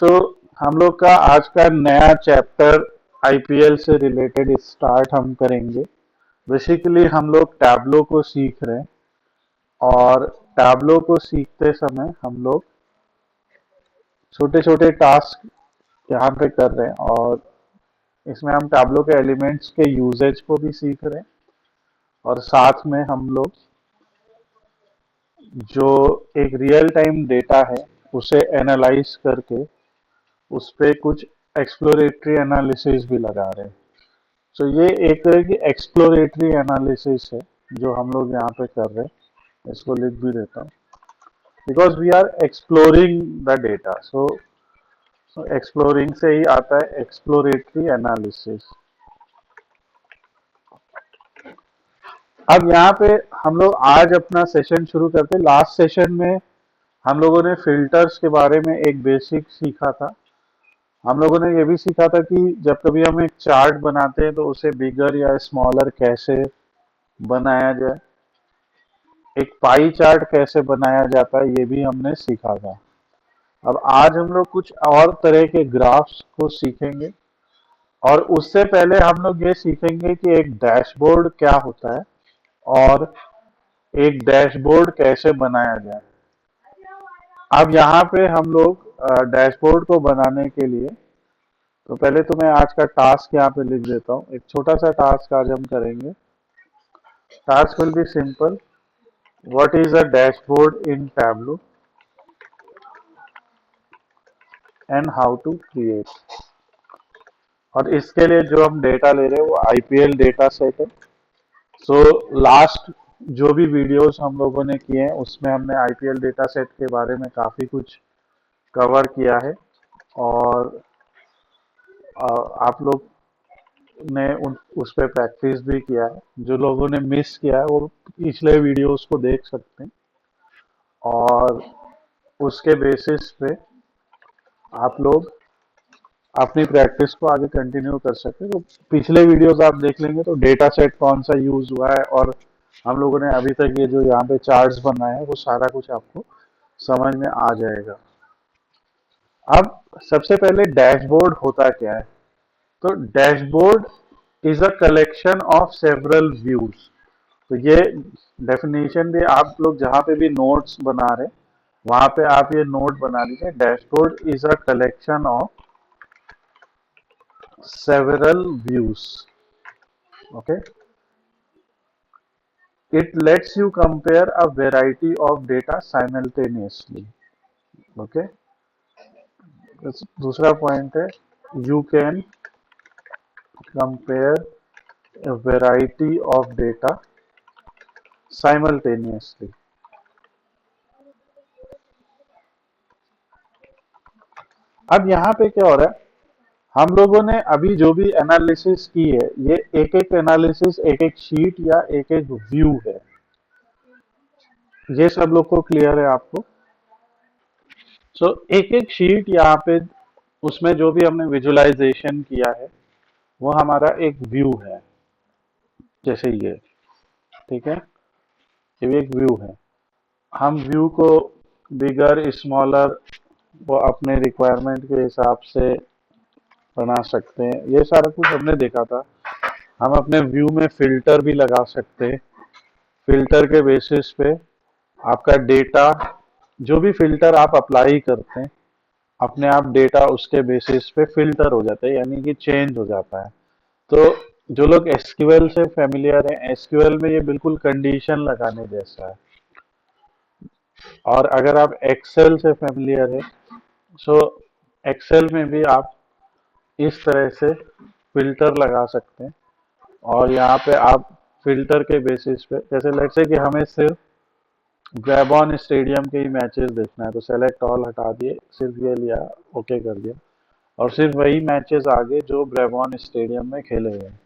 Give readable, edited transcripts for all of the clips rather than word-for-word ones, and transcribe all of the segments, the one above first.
सो हम लोग का आज का नया चैप्टर आईपीएल से रिलेटेड स्टार्ट हम करेंगे। बेसिकली हम लोग टैबलो को सीख रहे हैं और टैबलो को सीखते समय हम लोग छोटे छोटे टास्क यहाँ पे कर रहे हैं और इसमें हम टैबलो के एलिमेंट्स के यूजेज को भी सीख रहे हैं और साथ में हम लोग जो एक रियल टाइम डेटा है उसे एनालाइज करके उस पे कुछ एक्सप्लोरेटरी एनालिसिस भी लगा रहे हैं। तो ये एक तरह की एक्सप्लोरेटरी एनालिसिस है जो हम लोग यहाँ पे कर रहे हैं। इसको लिख भी देता हूँ because we are exploring the data. So exploring से ही आता है एक्सप्लोरेटरी एनालिसिस। अब यहाँ पे हम लोग आज अपना सेशन शुरू करते हैं। लास्ट सेशन में हम लोगों ने फिल्टर्स के बारे में एक बेसिक सीखा था। हम लोगों ने ये भी सीखा था कि जब कभी हम एक चार्ट बनाते हैं तो उसे बिगर या स्मॉलर कैसे बनाया जाए, एक पाई चार्ट कैसे बनाया जाता है, ये भी हमने सीखा था। अब आज हम लोग कुछ और तरह के ग्राफ्स को सीखेंगे और उससे पहले हम लोग ये सीखेंगे कि एक डैशबोर्ड क्या होता है और एक डैशबोर्ड कैसे बनाया जाए। अब यहाँ पे हम लोग डैशबोर्ड को बनाने के लिए तो पहले तो मैं आज का टास्क यहाँ पे लिख देता हूँ। एक छोटा सा टास्क आज हम करेंगे। Task will be simple. What is a dashboard in Tableau and how to create. और इसके लिए जो हम डेटा ले रहे हैं वो आईपीएल डेटा सेट है। सो लास्ट जो भी वीडियोस हम लोगों ने किए हैं उसमें हमने आईपीएल डेटा सेट के बारे में काफ़ी कुछ कवर किया है और आप लोग ने उस पर प्रैक्टिस भी किया है। जो लोगों ने मिस किया है वो पिछले वीडियोस को देख सकते हैं और उसके बेसिस पे आप लोग अपनी प्रैक्टिस को आगे कंटिन्यू कर सकते हैं। तो पिछले वीडियोस आप देख लेंगे तो डेटा सेट कौन सा यूज हुआ है और हम लोगों ने अभी तक ये जो यहाँ पे चार्ट्स बनाए हैं वो सारा कुछ आपको समझ में आ जाएगा। अब सबसे पहले डैशबोर्ड होता क्या है। तो dashboard is a collection of several views. तो ये डेफिनेशन भी आप लोग जहाँ पे भी नोट्स बना रहे वहां पे आप ये नोट बना लीजिए। Dashboard is a collection of several views. Okay, it lets you compare a variety of data simultaneously. Okay, दूसरा पॉइंट है you can compare a variety of data simultaneously. अब यहाँ पे क्या हो रहा है, हम लोगों ने अभी जो भी एनालिसिस की है ये एक एक एनालिसिस एक एक शीट या एक एक व्यू है। ये सब लोग को क्लियर है आपको। सो एक एक शीट यहाँ पे उसमें जो भी हमने विजुअलाइजेशन किया है वो हमारा एक व्यू है। जैसे ये, ठीक है, ये भी एक व्यू है। हम व्यू को बिगर स्मॉलर वो अपने रिक्वायरमेंट के हिसाब से बना सकते हैं। ये सारा कुछ हमने देखा था। हम अपने व्यू में फिल्टर भी लगा सकते हैं। फिल्टर के बेसिस पे आपका डेटा, जो भी फिल्टर आप अप्लाई करते हैं अपने आप डेटा उसके बेसिस पे फिल्टर हो जाता है, यानी कि चेंज हो जाता है। तो जो लोग एसक्यूएल से फेमिलियर हैं, एसक्यूएल में ये बिल्कुल कंडीशन लगाने जैसा है। और अगर आप एक्सेल से फेमिलियर है सो एक्सेल में भी आप इस तरह से फिल्टर लगा सकते हैं। और यहाँ पे आप फिल्टर के बेसिस पे, जैसे लेट्स से कि हमें सिर्फ ब्रेबॉन स्टेडियम के ही मैचेस देखना है तो सेलेक्ट ऑल हटा दिए, सिर्फ ये लिया, ओके कर दिया और सिर्फ वही मैचेस आगे जो ब्रेबॉन स्टेडियम में खेले हुए हैं।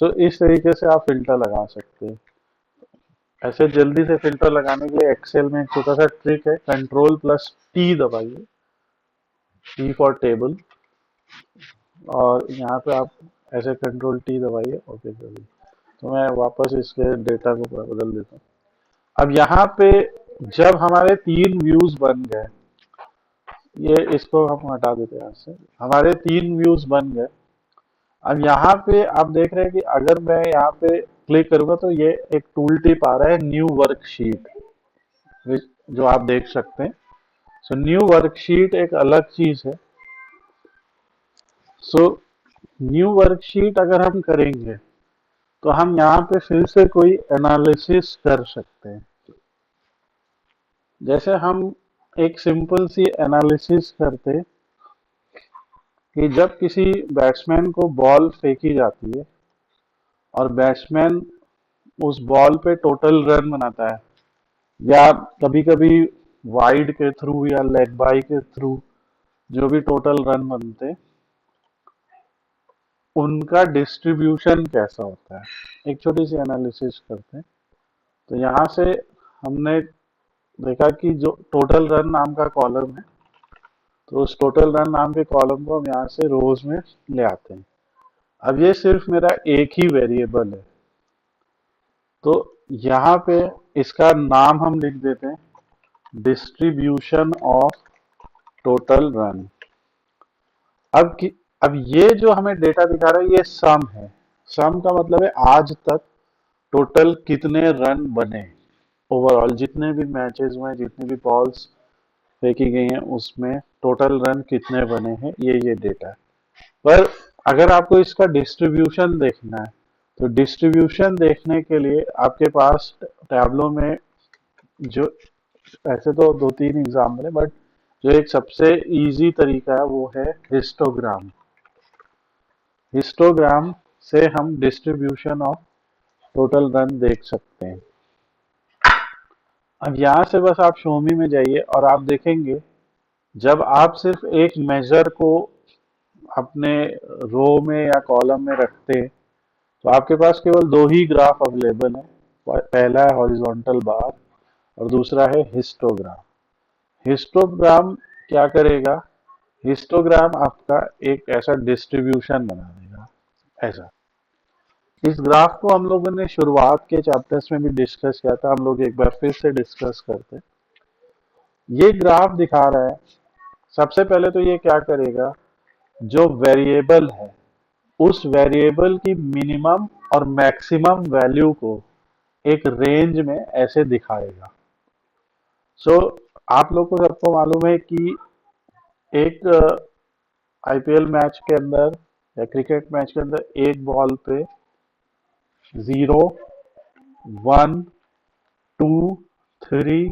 सो इस तरीके से आप फिल्टर लगा सकते हैं। ऐसे जल्दी से फिल्टर लगाने के लिए एक्सेल में एक छोटा सा ट्रिक है, कंट्रोल प्लस टी दबाइए, टी फॉर टेबल, और यहाँ पे आप ऐसे कंट्रोल टी दबाइए, ओके कर लीजिए। तो मैं वापस इसके डेटा को बदल देता हूँ। अब यहाँ पे जब हमारे तीन व्यूज बन गए ये इसको हम हटा देते हैं यहाँ से। हमारे 3 व्यूज बन गए। अब यहाँ पे आप देख रहे हैं कि अगर मैं यहाँ पे क्लिक करूंगा तो ये एक टूल टिप आ रहा है, न्यू वर्कशीट, जो आप देख सकते हैं। सो न्यू वर्कशीट एक अलग चीज है। सो न्यू वर्कशीट अगर हम करेंगे तो हम यहाँ पे फिर से कोई एनालिसिस कर सकते हैं। जैसे हम एक सिंपल सी एनालिसिस करते कि जब किसी बैट्समैन को बॉल फेंकी जाती है और बैट्समैन उस बॉल पे टोटल रन बनाता है, या कभी कभी वाइड के थ्रू या लेग बाई के थ्रू जो भी टोटल रन बनते हैं, उनका डिस्ट्रीब्यूशन कैसा होता है, एक छोटी सी एनालिसिस करते हैं। तो यहाँ से हमने देखा कि जो टोटल रन नाम का कॉलम है, तो उस टोटल रन नाम के कॉलम को हम यहाँ से रोज में ले आते हैं। अब ये सिर्फ मेरा एक ही वेरिएबल है, तो यहाँ पे इसका नाम हम लिख देते हैं डिस्ट्रीब्यूशन ऑफ टोटल रन। अब ये जो हमें डेटा दिखा रहा है ये सम है। सम का मतलब है आज तक टोटल कितने रन बने, ओवरऑल जितने भी मैचेस में जितनी भी बॉल्स फेंकी गई हैं उसमें टोटल रन कितने बने हैं, ये डेटा है। पर अगर आपको इसका डिस्ट्रीब्यूशन देखना है तो डिस्ट्रीब्यूशन देखने के लिए आपके पास टैब्लो में जो, ऐसे तो 2-3 एग्जाम्पल है, बट जो एक सबसे इजी तरीका है वो है हिस्टोग्राम। हिस्टोग्राम से हम डिस्ट्रीब्यूशन ऑफ टोटल रन देख सकते हैं। अब यहाँ से बस आप शो मी में जाइए और आप देखेंगे जब आप सिर्फ एक मेजर को अपने रो में या कॉलम में रखते हैं तो आपके पास केवल 2 ही ग्राफ अवेलेबल है। पहला है हॉरिजॉन्टल बार और दूसरा है हिस्टोग्राम। हिस्टोग्राम क्या करेगा, हिस्टोग्राम आपका एक ऐसा डिस्ट्रीब्यूशन बना देगा ऐसा। इस ग्राफ को हम लोगों ने शुरुआत के चैप्टर्स में भी डिस्कस किया था, हम लोग एक बार फिर से डिस्कस करते हैं। ये ग्राफ दिखा रहा है, सबसे पहले तो ये क्या करेगा, जो वेरिएबल है उस वेरिएबल की मिनिमम और मैक्सिमम वैल्यू को एक रेंज में ऐसे दिखाएगा। सो आप लोग को सबको मालूम है कि एक आईपीएल मैच के अंदर या क्रिकेट मैच के अंदर एक बॉल पे 0, 1, 2, 3,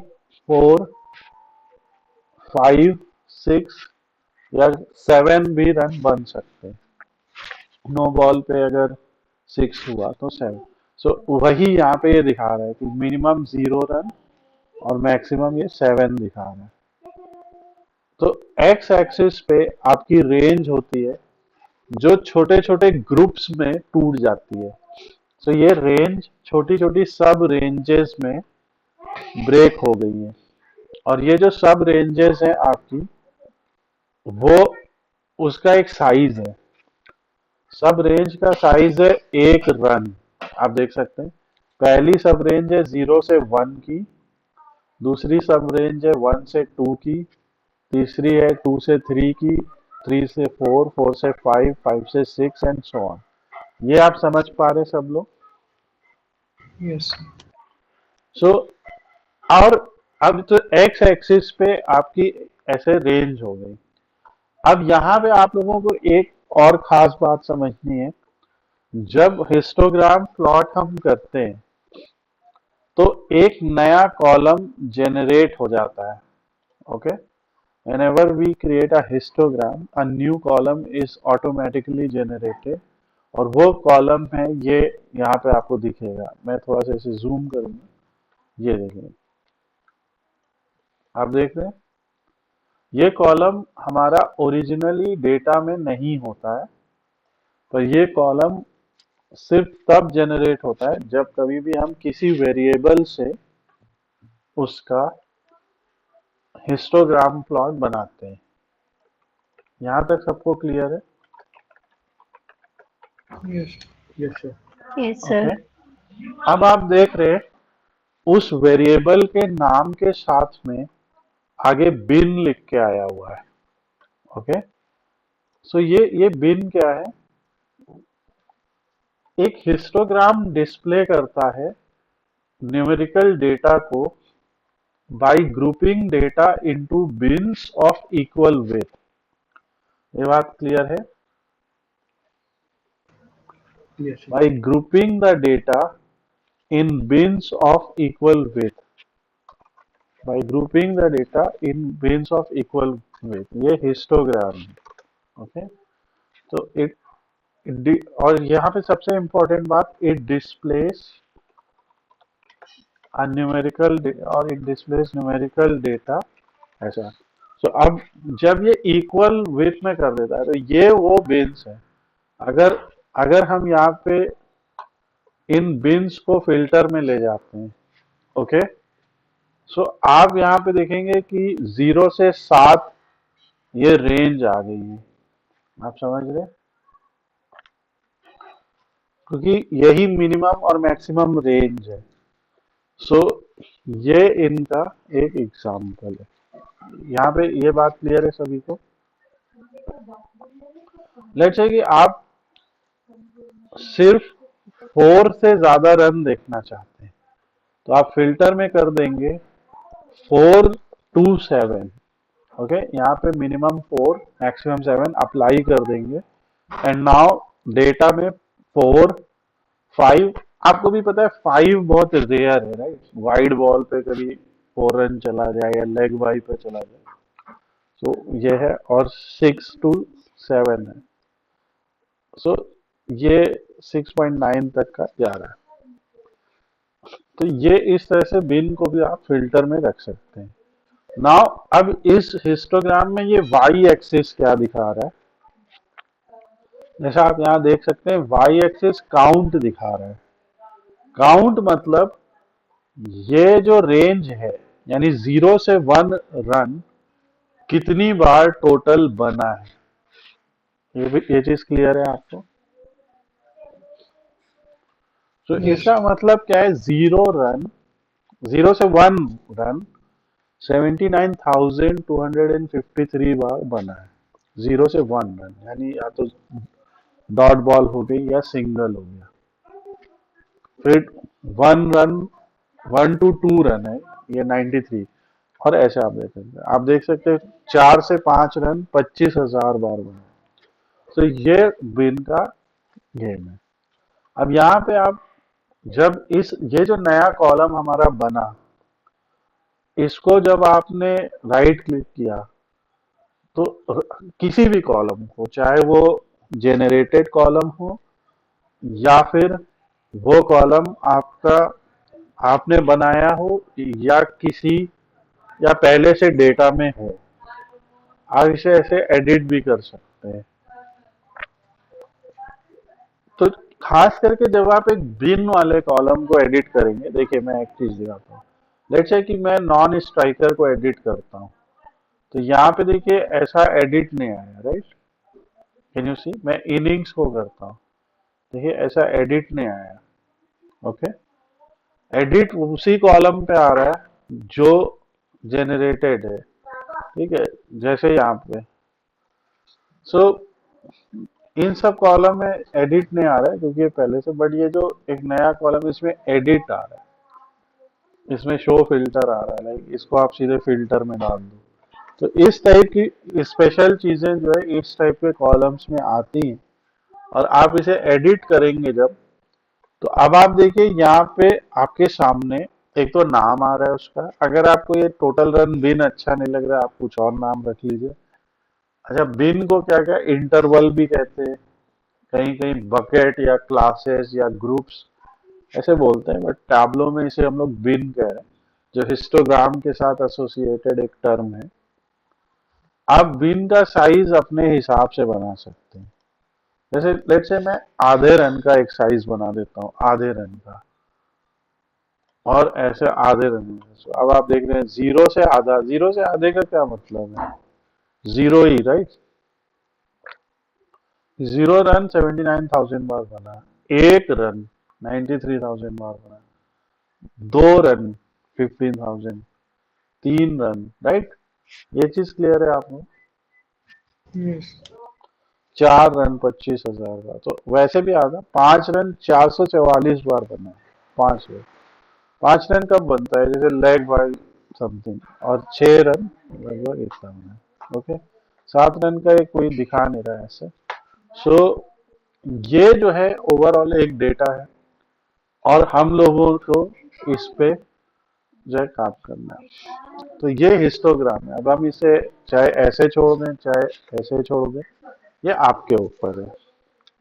4, 5, 6 या 7 भी रन बन सकते हैं। नो बॉल पे अगर 6 हुआ तो 7। सो वही यहाँ पे ये दिखा रहा है कि मिनिमम 0 रन और मैक्सिमम ये 7 दिखा रहा है। तो एक्स एक्सिस पे आपकी रेंज होती है जो छोटे छोटे ग्रुप्स में टूट जाती है। तो ये रेंज छोटी छोटी सब रेंजेस में ब्रेक हो गई है, और ये जो सब रेंजेस है आपकी, वो उसका एक साइज है। सब रेंज का साइज है 1 रन। आप देख सकते हैं पहली सब रेंज है 0 से 1 की, दूसरी सब रेंज है 1 से 2 की, तीसरी है 2 से 3 की, 3 से 4, 4 से 5, 5 से 6 एंड सो ऑन। ये आप समझ पा रहे सब लोग? यस। सो और अब तो एक्स एक्सिस पे आपकी ऐसे रेंज हो गई। अब यहाँ पे आप लोगों को एक और खास बात समझनी है, जब हिस्टोग्राम प्लॉट हम करते हैं तो एक नया कॉलम जनरेट हो जाता है। Okay, whenever we create a histogram, a new column is automatically generated, और वो कॉलम है ये, यहाँ पे आपको दिखेगा। मैं थोड़ा सा इसे जूम करूंगा, ये देखिए, आप देख रहे हैं ये कॉलम हमारा ओरिजिनली डेटा में नहीं होता है, पर ये कॉलम सिर्फ तब जनरेट होता है जब कभी भी हम किसी वेरिएबल से उसका हिस्टोग्राम प्लॉट बनाते हैं। यहाँ तक सबको क्लियर है? Yes. Yes sir. Yes sir. Okay, अब आप देख रहे हैं उस वेरिएबल के नाम के साथ में आगे बिन लिख के आया हुआ है। ओके। सो ये बिन क्या है? एक हिस्टोग्राम डिस्प्ले करता है न्यूमेरिकल डेटा को bye grouping data into beans of equal weight. ये बात क्लियर है? Yes, sir. Bye grouping the data in beans of equal weight, bye grouping the data in beans of equal weight, ये histogram है। Okay. तो और यहाँ पे सबसे इंपॉर्टेंट बात, इट डिस्प्लेस न्यूमेरिकल और इट डिस्प्लेस न्यूमेरिकल डेटा ऐसा। सो अब जब ये इक्वल विथ में कर देता है तो ये वो बिन्स है। अगर अगर हम यहाँ पे इन बिन्स को फिल्टर में ले जाते हैं, ओके, सो आप यहाँ पे देखेंगे कि 0 से 7 ये रेंज आ गई है। आप समझ रहे? क्योंकि यही मिनिमम और मैक्सिमम रेंज है। सो ये इनका एक एग्जाम्पल है। यहाँ पे ये बात क्लियर है सभी को? लेट्स से कि आप सिर्फ 4 से ज्यादा रन देखना चाहते हैं तो आप फिल्टर में कर देंगे 4 to 7। ओके, यहाँ पे मिनिमम 4 मैक्सिमम 7 अप्लाई कर देंगे एंड नाउ डेटा में 4 5, आपको भी पता है 5 बहुत रेयर है, राइट? वाइड बॉल पे कभी 4 रन चला जाए या लेग बाई पे चला जाए, तो ये है। और 6 to 7 है। सो ये 6.9 तक का जा रहा है। तो ये इस तरह से बिन को भी आप फिल्टर में रख सकते हैं। नाउ अब इस हिस्टोग्राम में ये वाई एक्सिस क्या दिखा रहा है? जैसा आप यहाँ देख सकते हैं, वाई एक्सिस काउंट दिखा रहा है। काउंट मतलब ये जो रेंज है, यानी 0 से 1 रन कितनी बार टोटल बना है। ये चीज क्लियर है आपको? तो Yes. इसका मतलब क्या है? 0 रन, 0 से 1 रन 79,253 बार बना है। 0 से 1 रन यानी या तो डॉट बॉल हो गई या सिंगल हो गया। फिर 1 रन, 1 to 2 रन है, ये 93। और ऐसे आप देख सकते हैं, 4 से 5 रन 25,000 बार बना। तो ये बिन का गेम है। अब यहाँ पे आप जब ये जो नया कॉलम हमारा बना, इसको जब आपने राइट क्लिक किया तो किसी भी कॉलम को, चाहे वो जेनरेटेड कॉलम हो या फिर वो कॉलम आपका आपने बनाया हो या किसी या पहले से डेटा में हो, आप इसे ऐसे एडिट भी कर सकते हैं। तो खास करके जब आप एक बिन वाले कॉलम को एडिट करेंगे, देखिए मैं एक चीज दिखाता हूँ। लेट्स से कि मैं नॉन स्ट्राइकर को एडिट करता हूँ, तो यहाँ पे देखिए ऐसा एडिट नहीं आया, राइट? कैन यू सी? मैं इनिंग्स को करता हूँ, देखिए ऐसा एडिट नहीं आया। ओके, एडिट उसी कॉलम पे आ रहा है जो जेनरेटेड है, ठीक है, जैसे यहाँ पे। सो इन सब कॉलम में एडिट नहीं आ रहा है क्योंकि ये पहले से, बट ये जो एक नया कॉलम इसमें एडिट आ रहा है, इसमें शो फिल्टर आ रहा है, लाइक इसको आप सीधे फिल्टर में डाल दो। तो इस टाइप की स्पेशल चीजें जो है इस टाइप के कॉलम्स में आती हैं। और आप इसे एडिट करेंगे जब, तो अब आप देखिए यहाँ पे आपके सामने एक तो नाम आ रहा है उसका। अगर आपको ये टोटल रन बिन अच्छा नहीं लग रहा है, आप कुछ और नाम रख लीजिए। अच्छा, बिन को क्या क्या इंटरवल भी कहते हैं, कहीं कहीं बकेट या क्लासेस या ग्रुप्स ऐसे बोलते हैं, बट टैब्लो में इसे हम लोग बिन कह रहे हैं, जो हिस्टोग्राम के साथ एसोसिएटेड एक टर्म है। आप बिन का साइज अपने हिसाब से बना सकते हैं। जैसे लेट से मैं आधे रन का एक साइज बना देता हूँ, आधे रन का, और ऐसे आधे रन में। So, अब आप देख रहे हैं 0 से आधा, 0 से आधे का क्या मतलब है? 0 ही, राइट? 0 रन 79,000 बार बना, 1 रन 93,000 बार बना, 2 रन 15,000, 3 रन, राइट? ये चीज क्लियर है आपको? Yes. 4 रन 25,000 बार, तो वैसे भी आता 5 रन 444 बार बना है। 5 रन, 5 रन कब बनता है, जैसे लेग बाय समथिंग, और 6 रन लगभग इतना बना है। ओके, 7 रन का एक कोई दिखा नहीं रहा है ऐसे। सो ये जो है ओवरऑल एक डेटा है, और हम लोगों को इस पे जो है काम करना है। तो ये हिस्टोग्राम है। अब हम इसे चाहे ऐसे छोड़ दें चाहे ऐसे छोड़ दें, ये आपके ऊपर है।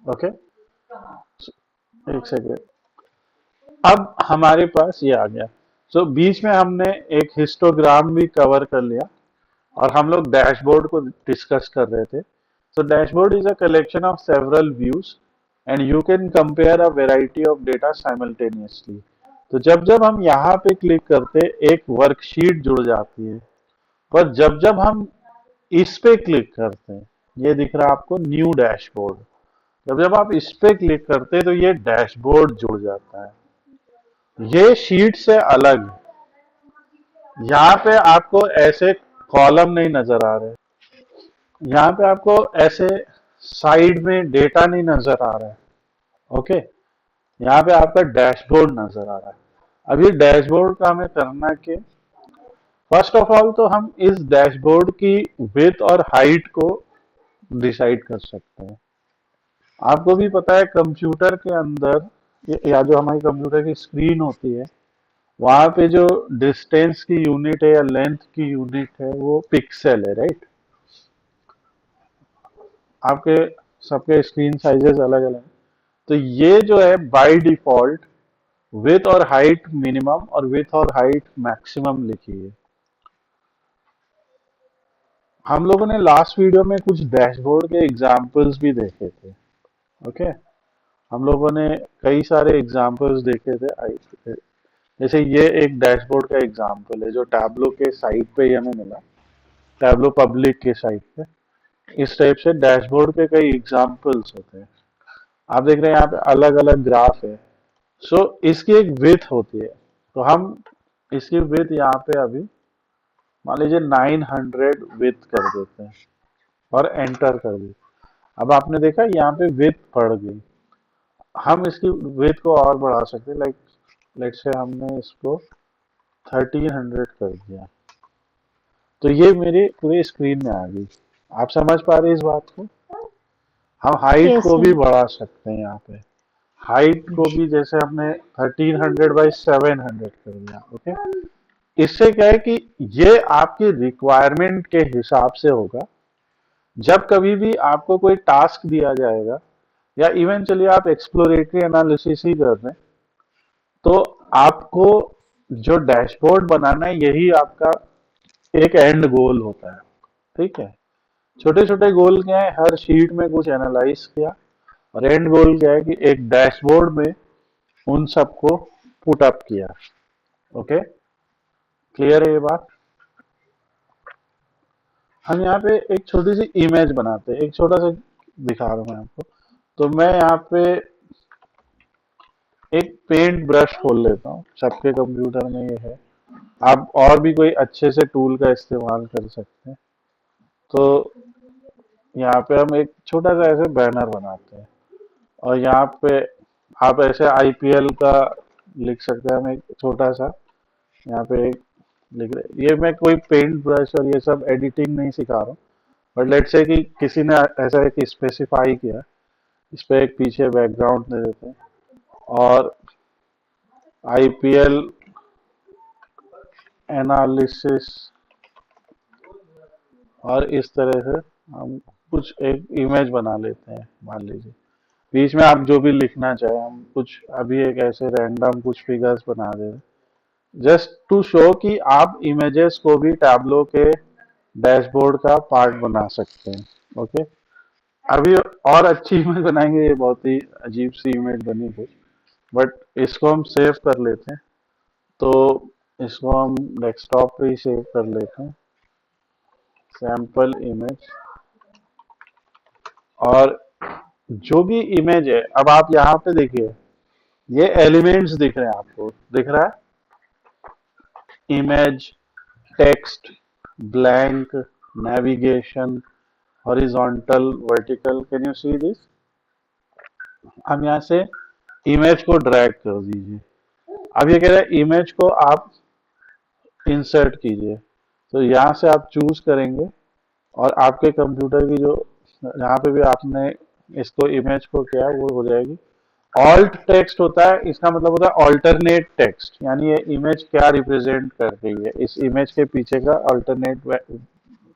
ओके, एक सेकेंड। अब हमारे पास ये आ गया। सो बीच में हमने एक हिस्टोग्राम भी कवर कर लिया, और हम लोग डैशबोर्ड को डिस्कस कर रहे थे। So dashboard is a collection of several views and you can compare a variety of data simultaneously. तो जब जब हम यहाँ पे क्लिक करते, एक वर्कशीट जुड़ जाती है। पर जब जब हम इस पे क्लिक करते हैं, ये दिख रहा है आपको न्यू डैशबोर्ड। जब जब आप इस पे क्लिक करते हैं तो ये डैशबोर्ड जुड़ जाता है। ये शीट से अलग है। यहाँ पे आपको ऐसे कॉलम नहीं नजर आ रहे, यहाँ पे आपको ऐसे साइड में डेटा नहीं नजर आ रहा है। ओके, यहाँ पे आपका डैशबोर्ड नजर आ रहा है। अब ये डैशबोर्ड का हमें करना कि फर्स्ट ऑफ ऑल तो हम इस डैशबोर्ड की विड्थ और हाइट को डिसाइड कर सकते हैं। आपको भी पता है कंप्यूटर के अंदर, या जो हमारी कंप्यूटर की स्क्रीन होती है, वहां पे जो डिस्टेंस की यूनिट है या लेंथ की यूनिट है वो पिक्सल है, राइट। आपके सबके स्क्रीन साइजेस अलग अलग हैं। तो ये जो है बाय डिफॉल्ट विथ और हाइट मिनिमम और विथ और हाइट मैक्सिमम लिखी है। हम लोगों ने लास्ट वीडियो में कुछ डैशबोर्ड के एग्जांपल्स भी देखे थे। ओके, हम लोगों ने कई सारे एग्जांपल्स देखे थे। जैसे ये एक डैशबोर्ड का एग्जांपल है जो टैब्लो के साइट पे ही हमें मिला, टैब्लो पब्लिक के साइट पे। इस टाइप से डैशबोर्ड के कई एग्जांपल्स होते हैं। आप देख रहे हैं यहाँ पे अलग अलग ग्राफ है। सो इसकी एक विड्थ होती है, तो हम इसकी विड्थ यहाँ पे अभी मान लीजिए 900 विड्थ कर देते हैं और एंटर कर देते हैं। अब आपने देखा यहाँ पे विड्थ बढ़ गई। हम इसकी विड्थ को और बढ़ा सकते हैं, लाइक लेट्स से हमने इसको 1300 कर दिया, तो ये मेरी पूरी स्क्रीन में आ गई। आप समझ पा रहे हैं इस बात को। हम हाइट Yes, को भी sir. बढ़ा सकते हैं यहाँ पे। हाइट को भी जैसे हमने 1300 बाई 700 कर दिया। ओके, इससे क्या है कि ये आपकी रिक्वायरमेंट के हिसाब से होगा। जब कभी भी आपको कोई टास्क दिया जाएगा, या इवन चलिए आप एक्सप्लोरेटरी एनालिसिस ही कर रहे हैं, तो आपको जो डैशबोर्ड बनाना है यही आपका एक एंड गोल होता है। ठीक है, छोटे छोटे गोल क्या है, हर शीट में कुछ एनालाइज किया, और एंड गोल क्या है कि एक डैशबोर्ड में उन सबको पुट अप किया। ओके, क्लियर है ये बात। हम यहाँ पे एक छोटी सी इमेज बनाते हैं, एक छोटा सा दिखा रहा हूँ मैं आपको। तो मैं यहाँ पे एक पेंट ब्रश खोल लेता हूँ, सबके कंप्यूटर में ये है। आप और भी कोई अच्छे से टूल का इस्तेमाल कर सकते हैं। तो यहाँ पे हम एक छोटा सा ऐसे बैनर बनाते हैं, और यहाँ पे आप ऐसे आईपीएल का लिख सकते हैं। हम एक छोटा सा यहाँ पे एक लिख रहे, ये मैं कोई पेंट ब्रश और ये सब एडिटिंग नहीं सिखा रहा हूँ, बट लेट्स से कि किसी ने ऐसा एक स्पेसिफाई किया, इस पे एक पीछे बैकग्राउंड दे देते हैं, और आईपीएल एनालिसिस, और इस तरह से हम कुछ एक इमेज बना लेते हैं। मान लीजिए बीच में आप जो भी लिखना चाहे, हम कुछ अभी एक ऐसे रैंडम कुछ फिगर्स बना दे, जस्ट टू शो कि आप इमेजेस को भी टैब्लो के डैशबोर्ड का पार्ट बना सकते हैं। ओके, अभी और अच्छी इमेज बनाएंगे, ये बहुत ही अजीब सी इमेज बनी कुछ, बट इसको हम सेव कर लेते हैं। तो इसको हम डेस्कटॉप पे ही सेव कर लेते हैं, सैंपल इमेज। और जो भी इमेज है, अब आप यहाँ पे देखिए, ये एलिमेंट्स दिख रहे हैं, आपको दिख रहा है image, text, blank, navigation, horizontal, vertical, can you see this? हम यहाँ से इमेज को ड्रैग कर दीजिए। अब ये कह रहा है इमेज को आप इंसर्ट कीजिए, तो यहाँ से आप चूज करेंगे और आपके कंप्यूटर की जो यहाँ पे भी आपने इसको इमेज को किया है, वो हो जाएगी। ऑल्ट टेक्स्ट होता है, इसका मतलब होता है ऑल्टरनेट टेक्स्ट, यानी ये इमेज क्या रिप्रेजेंट कर रही है, इस इमेज के पीछे का ऑल्टरनेट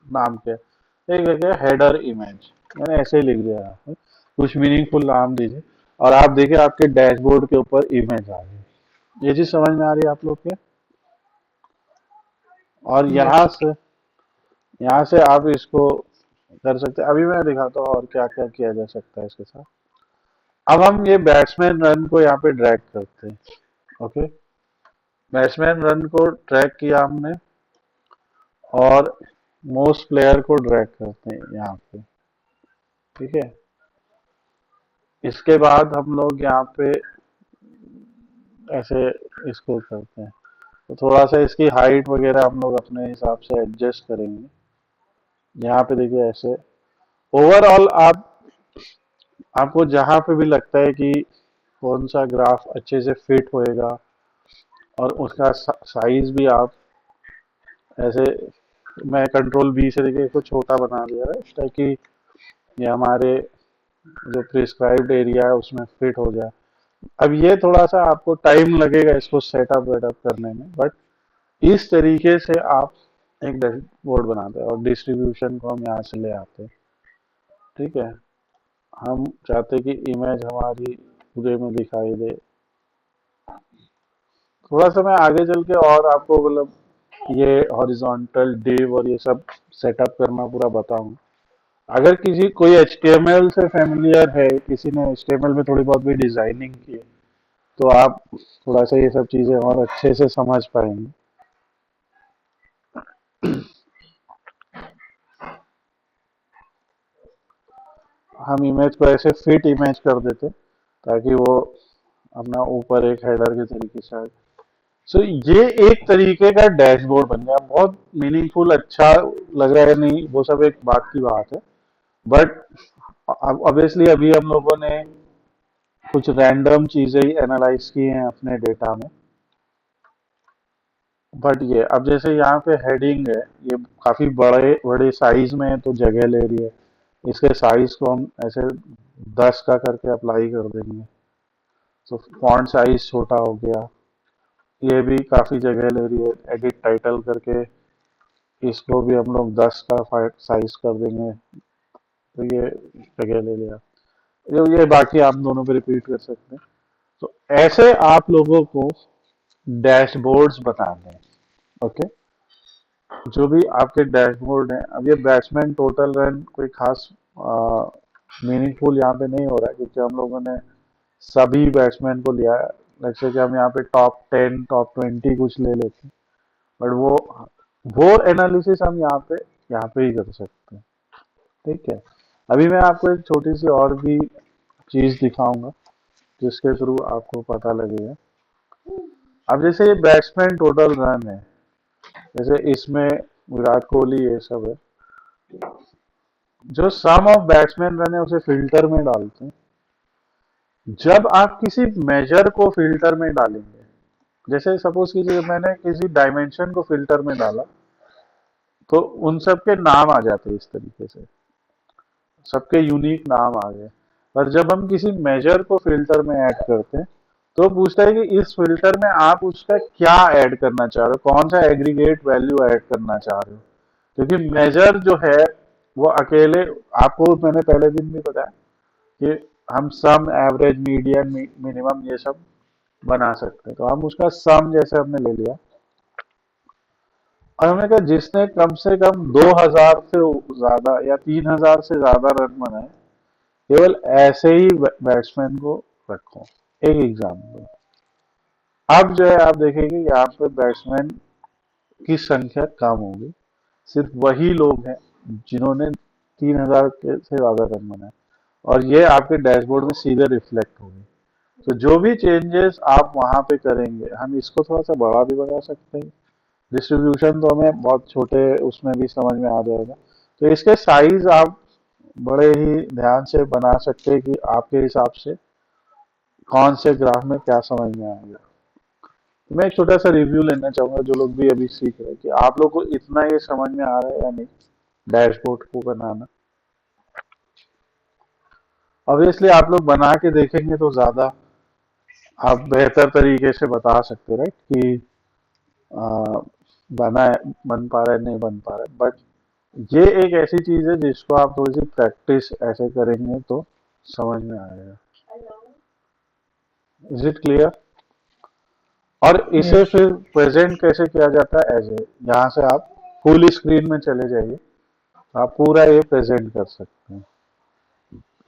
नाम क्या है। एक है हेडर इमेज, मैंने ऐसे ही लिख दिया यहाँ पे, कुछ मीनिंगफुल नाम दीजिए और आप देखिए आपके डैशबोर्ड के ऊपर इमेज आ गई। ये चीज समझ में आ रही है आप लोग के? और Yes, sir. यहाँ से आप इसको कर सकते हैं। अभी मैं दिखाता हूँ और क्या क्या किया जा सकता है इसके साथ। अब हम ये बैट्समैन रन को यहाँ पे ड्रैग करते हैं। ओके, बैट्समैन रन को ड्रैग किया हमने और मोस्ट प्लेयर को ड्रैग करते हैं यहाँ पे। ठीक है, इसके बाद हम लोग यहाँ पे ऐसे इसको करते हैं, तो थोड़ा सा इसकी हाइट वगैरह हम लोग अपने हिसाब से एडजस्ट करेंगे। यहाँ पे देखिए ऐसे ओवरऑल आपको जहाँ पे भी लगता है कि कौन सा ग्राफ अच्छे से फिट होएगा और उसका साइज भी आप ऐसे, मैं कंट्रोल बी से देखिए इसको छोटा बना दिया है ताकि ये हमारे जो प्रिस्क्राइब्ड एरिया है उसमें फिट हो जाए। अब ये थोड़ा सा आपको टाइम लगेगा इसको सेटअप वेटअप करने में, बट इस तरीके से आप एक डैशबोर्ड बनाते हैं और डिस्ट्रीब्यूशन को हम यहाँ से ले आते हैं। ठीक है, हम चाहते हैं कि इमेज हमारी पूरे में दिखाई दे। थोड़ा सा मैं आगे चल के और आपको मतलब ये हॉरिजॉन्टल डिव और ये सब सेटअप करना पूरा बताऊंगा। अगर किसी कोई HTML से फेमिलियर है, किसी ने HTML में थोड़ी बहुत भी डिजाइनिंग की है, तो आप थोड़ा सा ये सब चीजें और अच्छे से समझ पाएंगे। हम इमेज को ऐसे फिट इमेज कर देते ताकि वो अपना ऊपर एक हेडर के तरीके से आए। सो ये एक तरीके का डैशबोर्ड बन गया, बहुत मीनिंगफुल, अच्छा लग रहा है नहीं वो सब एक बात की बात है, बट ऑब्वियसली अभी हम लोगों ने कुछ रैंडम चीजें ही एनालाइज की हैं अपने डेटा में। बट ये अब जैसे यहाँ पे हेडिंग है, ये काफी बड़े बड़े साइज में है तो जगह ले रही है, इसके साइज को हम ऐसे 10 का करके अप्लाई कर देंगे, तो फॉन्ट साइज छोटा हो गया। ये भी काफी जगह ले रही है, एडिट टाइटल करके इसको भी हम लोग 10 का साइज कर देंगे, तो ये जगह ले लिया। ये बाकी आप दोनों पे रिपीट कर सकते हैं। तो ऐसे आप लोगों को डैशबोर्ड्स बनाने हैं। ओके, जो भी आपके डैशबोर्ड हैं, अब ये बैट्समैन टोटल रन कोई खास मीनिंगफुल यहाँ पे नहीं हो रहा है क्योंकि हम लोगों ने सभी बैट्समैन को लिया है। जैसे कि हम यहाँ पे टॉप 10 टॉप 20 कुछ ले लेते हैं, बट वो एनालिसिस हम यहाँ पे ही कर सकते हैं। ठीक है, अभी मैं आपको एक छोटी सी और भी चीज दिखाऊंगा जिसके थ्रू आपको पता लगेगा। अब जैसे ये बैट्समैन टोटल रन है, जैसे इसमें विराट कोहली ये सब है, जो सम ऑफ बैट्समैन रन है उसे फिल्टर में डालते हैं। जब आप किसी मेजर को फिल्टर में डालेंगे, जैसे सपोज कीजिए मैंने किसी डायमेंशन को फिल्टर में डाला, तो उन सब के नाम आ जाते हैं इस तरीके से, सबके यूनिक नाम आ गए। पर जब हम किसी मेजर को फिल्टर में ऐड करते हैं तो पूछता है कि इस फिल्टर में आप उसका क्या ऐड करना चाह रहे हो, कौन सा एग्रीगेट वैल्यू ऐड करना चाह रहे हो, क्योंकि मेजर जो है वो अकेले, आपको मैंने पहले दिन भी बताया कि हम सम, एवरेज, मीडियन, मिनिमम ये सब बना सकते हैं, तो हम उसका सम जैसे हमने ले लिया और हमने कहा जिसने कम से कम 2000 से ज्यादा या 3000 से ज्यादा रन बनाए, केवल ऐसे ही बैट्समैन को रखो। एक एग्जाम्पल, अब जो है आप देखेंगे यहाँ पे बैट्समैन की संख्या कम होगी, सिर्फ वही लोग हैं जिन्होंने 3000 से ज्यादा रन बनाए, और ये आपके डैशबोर्ड में सीधे रिफ्लेक्ट होगी। तो जो भी चेंजेस आप वहां पे करेंगे, हम इसको थोड़ा सा बड़ा भी बना सकते हैं, डिस्ट्रीब्यूशन तो हमें बहुत छोटे उसमें भी समझ में आ जाएगा। तो इसके साइज आप बड़े ही ध्यान से बना सकते हैं कि आपके हिसाब से कौन से ग्राफ में क्या समझ में आएगा। मैं एक छोटा सा रिव्यू लेना चाहूंगा, जो लोग भी अभी सीख रहे हैं, कि आप लोग को इतना ये समझ में आ रहा है या नहीं डैशबोर्ड को बनाना। ऑब्वियसली आप लोग बना के देखेंगे तो ज्यादा आप बेहतर तरीके से बता सकते, राइट, कि आ, बन पा रहा है नहीं बन पा रहा है। बट ये एक ऐसी चीज है जिसको आप थोड़ी सी प्रैक्टिस ऐसे करेंगे तो समझ में आएगा। Is it clear? और इसे Yes. फिर प्रेजेंट कैसे किया जाता है? एज ए, यहाँ से आप फुल स्क्रीन में चले जाइए, आप पूरा ये प्रेजेंट कर सकते हैं।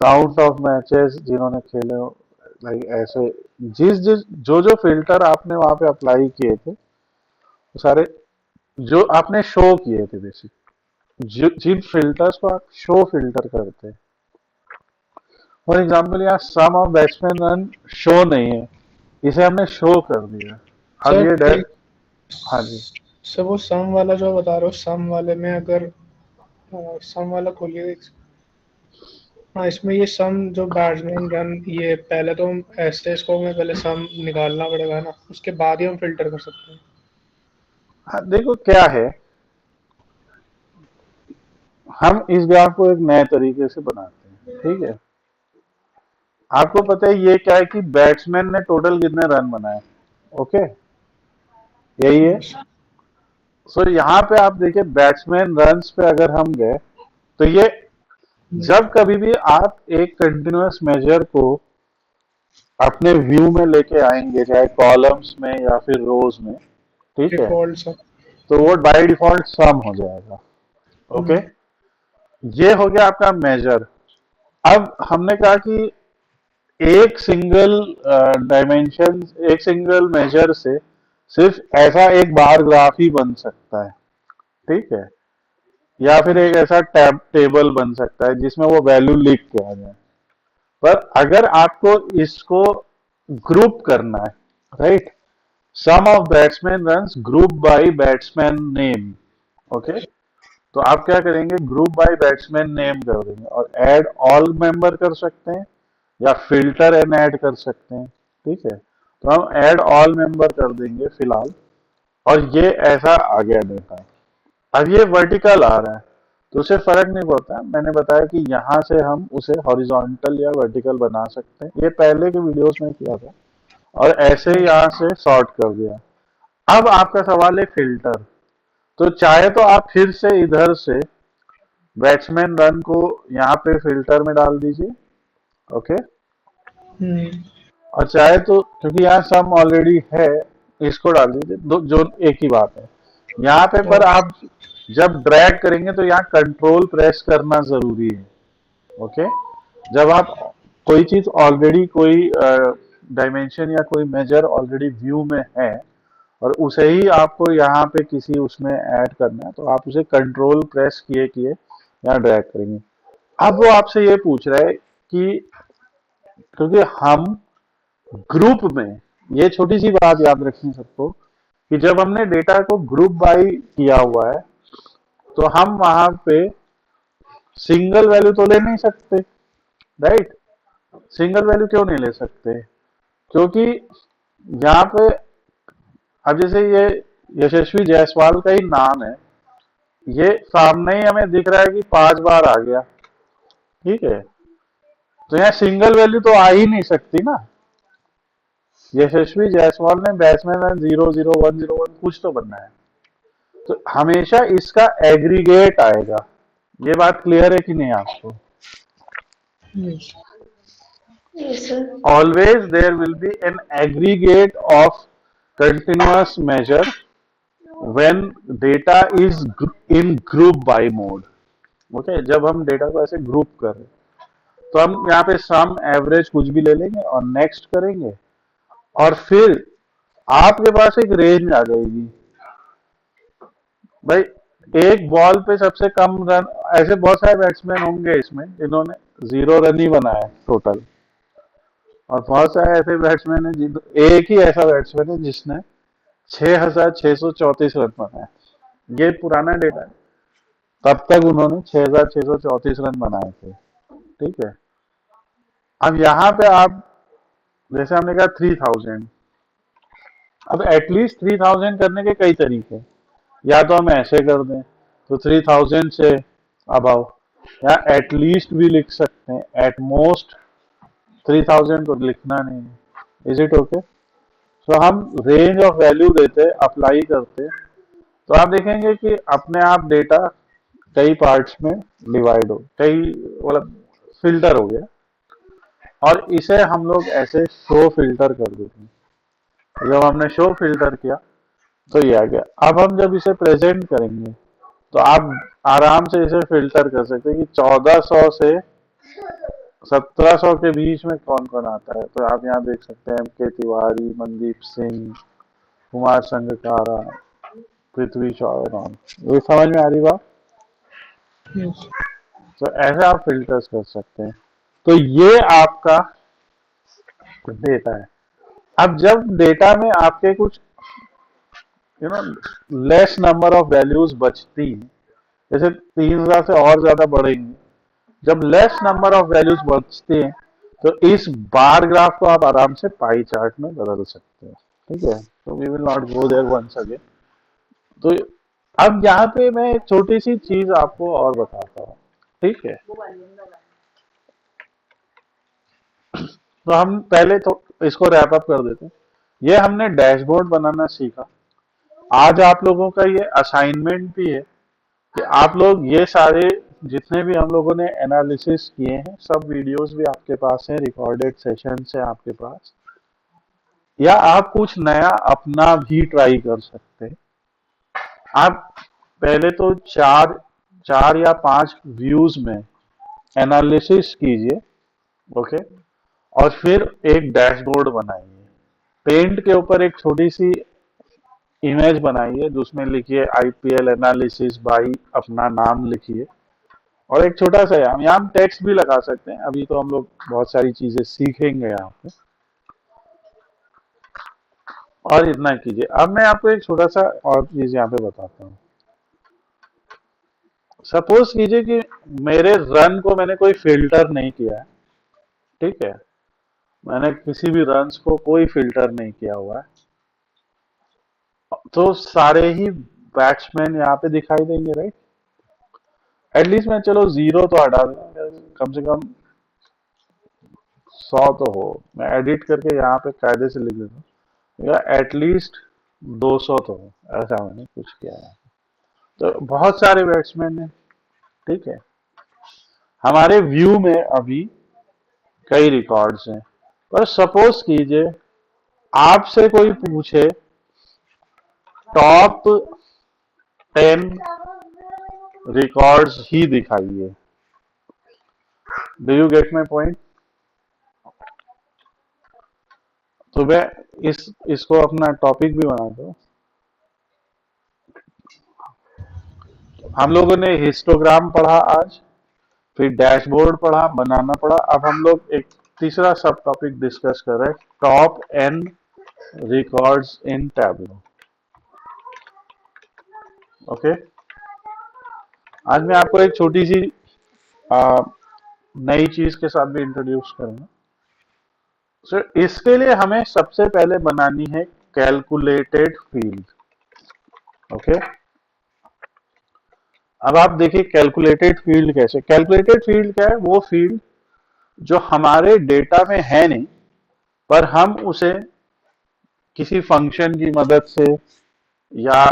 काउंट ऑफ मैचेस जिन्होंने खेले हो, लाइक ऐसे जिस जिस जो जो फिल्टर आपने वहां पे अप्लाई किए थे, वो सारे जो आपने शो किए थे बेसिक, जिन फिल्टर्स को आप शो फिल्टर करते हैं। फॉर एग्जाम्पल यहाँ सम ऑफ बैट्समैन रन शो नहीं है, इसे हमने शो कर दिया। अब सर ये एक हाँ जी। सर वो सम वाला जो बता रहे हो, सम वाले में अगर सम वाला खोलिए हाँ, इसमें ये सम जो बैट्समैन रन, ये पहले तो हम एस्टेस को में पहले सम निकालना पड़ेगा ना, उसके बाद ही हम फिल्टर कर सकते हैं। हाँ, देखो क्या है, हम इस ग्राफ को एक नए तरीके से बनाते हैं, ठीक है। आपको पता है ये क्या है कि बैट्समैन ने टोटल कितने रन बनाए, ओके, यही है। Yes. सो यहाँ पे आप देखिए बैट्समैन रन्स पे अगर हम गए तो ये जब कभी भी आप एक कंटिन्यूअस मेजर को अपने व्यू में लेके आएंगे, चाहे कॉलम्स में या फिर रोज में, ठीक है, डिफॉल्ट सम। तो वो बाय डिफॉल्ट सम हो जाएगा, ओके। ये हो गया आपका मेजर। अब हमने कहा कि एक सिंगल डायमेंशन, एक सिंगल मेजर से सिर्फ ऐसा एक बार ग्राफ ही बन सकता है, ठीक है, या फिर एक ऐसा टैब टेबल बन सकता है जिसमें वो वैल्यू लिख के आ जाए। पर अगर आपको इसको ग्रुप करना है, right, sum of batsman runs group by batsman name, okay, तो आप क्या करेंगे, ग्रुप बाय बैट्समैन नेम कर देंगे और ऐड ऑल मेंबर कर सकते हैं या फिल्टर एंड ऐड कर सकते हैं, ठीक है। तो हम ऐड ऑल मेंबर कर देंगे फिलहाल, और ये ऐसा आ गया डेटा। अब ये वर्टिकल आ रहा है तो उसे फर्क नहीं पड़ता, मैंने बताया कि यहाँ से हम उसे हॉरिजॉन्टल या वर्टिकल बना सकते हैं, ये पहले के वीडियोस में किया था, और ऐसे ही यहाँ से सॉर्ट कर दिया। अब आपका सवाल है फिल्टर, तो चाहे तो आप फिर से इधर से बैट्समैन रन को यहाँ पे फिल्टर में डाल दीजिए, ओके, और चाहे तो क्योंकि यहाँ सम ऑलरेडी है इसको डाल दीजिए, जो एक ही बात है यहाँ पे। पर आप जब ड्रैग करेंगे तो यहाँ कंट्रोल प्रेस करना जरूरी है, ओके। जब आप कोई चीज ऑलरेडी, कोई डायमेंशन या कोई मेजर ऑलरेडी व्यू में है और उसे ही आपको यहाँ पे किसी उसमें ऐड करना है, तो आप उसे कंट्रोल प्रेस किए किए यहाँ ड्रैग करेंगे। अब वो आपसे ये पूछ रहा है कि क्योंकि हम ग्रुप में, ये छोटी सी बात याद रखनी सबको, कि जब हमने डेटा को ग्रुप बाय किया हुआ है तो हम वहां पे सिंगल वैल्यू तो ले नहीं सकते, राइट। सिंगल वैल्यू क्यों नहीं ले सकते? क्योंकि यहाँ पे अब जैसे ये यशस्वी जायसवाल का ही नाम है, ये सामने ही हमें दिख रहा है कि 5 बार आ गया, ठीक है, तो यहाँ सिंगल वैल्यू तो आ ही नहीं सकती ना। यशस्वी जायसवाल ने बैट्समैन 00101 कुछ तो बनना है, तो हमेशा इसका एग्रीगेट आएगा। ये बात क्लियर है कि नहीं आपको? Yes. Yes, sir. Always there will be an aggregate of continuous measure when data is in group by mode, okay. जब हम डेटा को ऐसे ग्रुप कर रहे हैं तो हम यहाँ पे सम एवरेज कुछ भी ले लेंगे और नेक्स्ट करेंगे, और फिर आपके पास एक रेंज आ जाएगी। भाई एक बॉल पे सबसे कम रन, ऐसे बहुत सारे बैट्समैन होंगे इसमें जिन्होंने 0 रन ही बनाया टोटल, और बहुत सारे ऐसे बैट्समैन है, एक ही ऐसा बैट्समैन है जिसने 6,634 रन बनाए। ये पुराना डेटा है। तब तक उन्होंने 6,634 रन बनाए थे। ठीक है, अब यहाँ पे आप जैसे हमने कहा 3,000, अब एटलीस्ट 3,000 करने के कई तरीके, या तो हम ऐसे कर दें तो 3,000 से अबाव, या एटलीस्ट भी लिख सकते हैं, एट मोस्ट 3,000 को लिखना नहीं है। Is it okay? तो हम रेंज ऑफ वैल्यू देते, अप्लाई करते, तो आप देखेंगे कि अपने आप डेटा कई पार्ट्स में डिवाइड हो, कई मतलब फिल्टर हो गया, और इसे हम लोग ऐसे शो फिल्टर कर देते हैं। जब हमने शो फिल्टर किया तो ये आ गया। अब हम जब इसे प्रेजेंट करेंगे तो आप आराम से इसे फिल्टर कर सकते हैं कि 1400 से 1700 के बीच में कौन कौन आता है। तो आप यहाँ देख सकते हैं M.K. तिवारी, मनदीप सिंह, कुमार संगकारा, पृथ्वी चौहान। ये समझ में आ रही बात? Yes. तो ऐसे आप फिल्टर्स कर सकते हैं। तो ये आपका डेटा है। अब जब डेटा में आपके कुछ लेस नंबर ऑफ वैल्यूज बचती हैं, जैसे 3,000 से और ज्यादा बढ़ेंगी, जब लेस नंबर ऑफ वैल्यूज बचती हैं तो इस बार ग्राफ को आप आराम से पाई चार्ट में बदल सकते हैं। ठीक है, तो we will not go there once again. तो अब यहाँ पे मैं एक छोटी सी चीज आपको और बताता हूँ। ठीक है, तो हम पहले तो इसको रैप अप कर देते हैं। ये हमने डैशबोर्ड बनाना सीखा। आज आप लोगों का ये असाइनमेंट भी है कि आप लोग ये सारे जितने भी हम लोगों ने एनालिसिस किए हैं, सब वीडियोस भी आपके पास हैं, रिकॉर्डेड सेशंस हैं आपके पास, या आप कुछ नया अपना भी ट्राई कर सकते हैं। आप पहले तो चार या 5 व्यूज में एनालिसिस कीजिए, ओके, और फिर एक डैशबोर्ड बनाइए। पेंट के ऊपर एक छोटी सी इमेज बनाइए जिसमें लिखिए IPL एनालिसिस बाई, अपना नाम लिखिए, और एक छोटा सा यहाँ हम टेक्स्ट भी लगा सकते हैं। अभी तो हम लोग बहुत सारी चीजें सीखेंगे यहाँ पे, और इतना कीजिए। अब मैं आपको एक छोटा सा और चीज यहाँ पे बताता हूँ। सपोज कीजिए कि मेरे रन को मैंने कोई फिल्टर नहीं किया है। ठीक है, मैंने किसी भी रन्स को कोई फिल्टर नहीं किया हुआ है, तो सारे ही बैट्समैन यहाँ पे दिखाई देंगे, राइट? एटलीस्ट मैं चलो 0 तो हटा दूंगा, कम से कम 100 तो हो। मैं एडिट करके यहाँ पे कायदे से लिख देता हूँ, या एटलीस्ट 200 तो हो, ऐसा मैंने कुछ किया है। तो बहुत सारे बैट्समैन हैं। ठीक है, हमारे व्यू में अभी कई रिकॉर्ड्स हैं, पर सपोज कीजिए आपसे कोई पूछे टॉप 10 रिकॉर्ड्स ही दिखाइए। Do you get my point? तो मैं इसको अपना टॉपिक भी बना दो। हम लोगों ने हिस्टोग्राम पढ़ा आज, फिर डैशबोर्ड पढ़ा, बनाना पड़ा। अब हम लोग एक तीसरा सब टॉपिक डिस्कस कर रहे हैं, top N records in tableau. Okay, आज मैं आपको एक छोटी सी नई चीज के साथ भी इंट्रोड्यूस करूंगा। सो इसके लिए हमें सबसे पहले बनानी है कैलकुलेटेड फील्ड। ओके, अब आप देखिए कैलकुलेटेड फील्ड कैसे। कैलकुलेटेड फील्ड क्या है? वो फील्ड जो हमारे डेटा में है नहीं, पर हम उसे किसी फंक्शन की मदद से या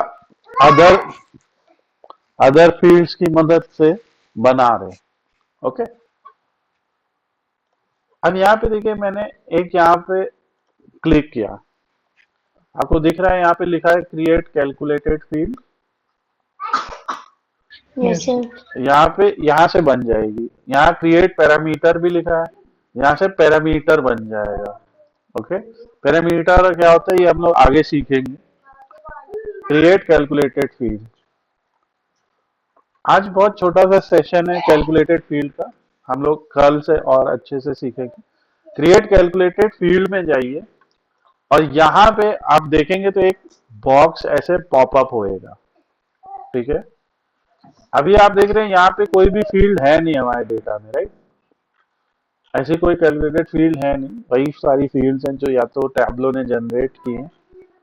अदर फील्ड्स की मदद से बना रहे। ओके, अब यहाँ पे देखिए मैंने एक यहाँ पे क्लिक किया, आपको दिख रहा है यहाँ पे लिखा है create calculated field. Yes sir. यहाँ पे यहाँ से बन जाएगी। यहाँ क्रिएट पैरामीटर भी लिखा है, यहाँ से पैरामीटर बन जाएगा। ओके, पैरामीटर क्या होता है ये हम लोग आगे सीखेंगे। क्रिएट कैलकुलेटेड फील्ड, आज बहुत छोटा सा सेशन है कैलकुलेटेड फील्ड का, हम लोग कल से और अच्छे से सीखेंगे। क्रिएट कैलकुलेटेड फील्ड में जाइए, और यहाँ पे आप देखेंगे तो एक बॉक्स ऐसे पॉपअप होएगा। ठीक है, अभी आप देख रहे हैं यहाँ पे कोई भी फील्ड है नहीं हमारे डेटा में, राइट? ऐसी कोई कैलकुलेटेड फील्ड है नहीं, वही सारी फील्ड्स हैं जो या तो टैबलो ने जनरेट की हैं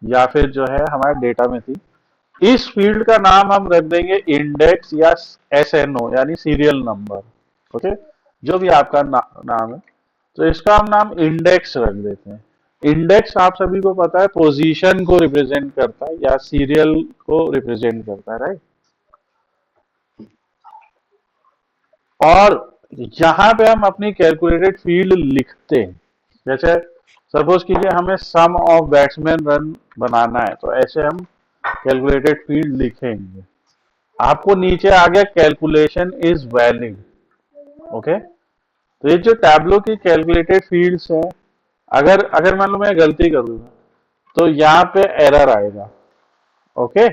या फिर जो है हमारे डेटा में थी। इस फील्ड का नाम हम रख देंगे इंडेक्स या SNO यानी सीरियल नंबर। ओके, जो भी आपका नाम है, तो इसका हम नाम इंडेक्स रख देते हैं। इंडेक्स आप सभी को पता है पोजीशन को रिप्रेजेंट करता है या सीरियल को रिप्रेजेंट करता है, राइट? और यहां पे हम अपनी कैलकुलेटेड फील्ड लिखते हैं। जैसे सपोज कीजिए हमें सम ऑफ बैट्समैन रन बनाना है, तो ऐसे हम कैलकुलेटेड फील्ड लिखेंगे। आपको नीचे आ गया कैलकुलेशन इज वैलिड। ओके, तो ये जो टैबलो की कैलकुलेटेड फील्ड्स हैं, अगर अगर मान लो मैं गलती करूंगा तो यहाँ पे एरर आएगा। ओके,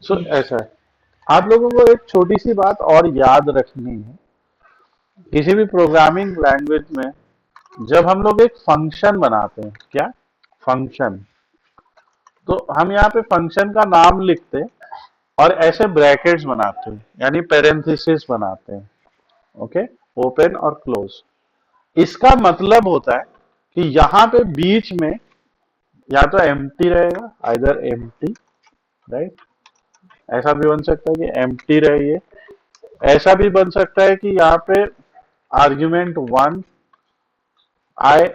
सो ऐसा है। आप लोगों को एक छोटी सी बात और याद रखनी है, किसी भी प्रोग्रामिंग लैंग्वेज में जब हम लोग एक फंक्शन बनाते हैं, क्या फंक्शन, तो हम यहाँ पे फंक्शन का नाम लिखते हैं और ऐसे ब्रैकेट्स बनाते हैं यानी पेरेंथेसिस बनाते हैं। ओके, ओपन और क्लोज। इसका मतलब होता है कि यहाँ पे बीच में या तो एम्प्टी रहेगा, आइदर एम्प्टी, राइट? ऐसा भी बन सकता है कि एम्प्टी रहे ये, ऐसा भी बन सकता है कि यहाँ पे आर्ग्यूमेंट 1 आए,